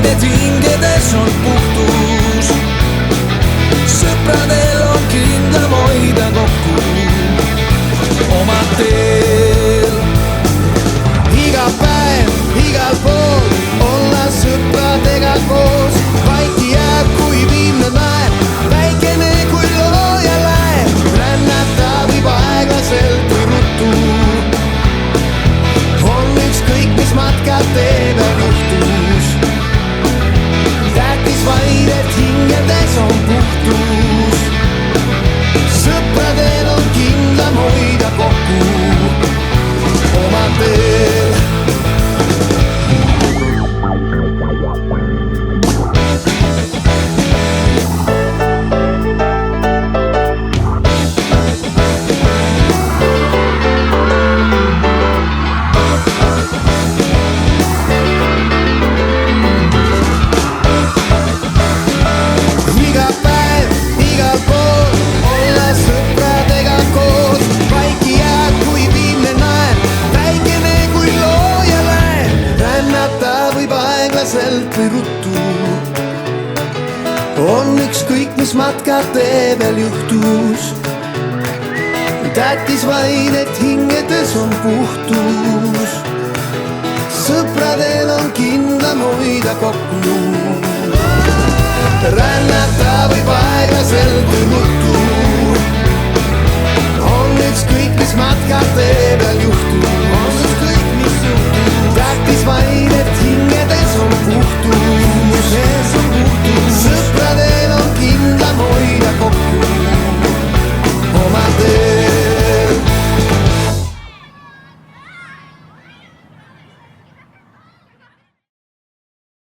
vaid, et hingedes on puhtus. Sõpradel on kindlam hoida kokku oma teel. Iga päev, igal pool olla sõpradega koos. Vaiki jääb, kui viimne naeb, väikene kui looja läheb. Rännata võib aeglaselt või ruttu. On ükskõik, mis matkad teeb ja juhtus. Tähtis vaid, et hingedes on puhtus. Sõpradel on kindlam hoida kokku oma teel. Iga päev, igal pool olla sõpradega koos. Vaiki jääb, kui viimne naeb, väikene kui looja läheb. Rännata võib aeglaselt või ruttu. On ükskõik, mis matkad teeb veel juhtus. Tähtis vaid, et hingedes on puhtus. Sõpradel on kindlam hoida kokku. Rännata võib aeglaselt või ruttu. On ükskõik, mis matkad teeb veel juhtus. Tähtis vaid, et hingedes on puhtus.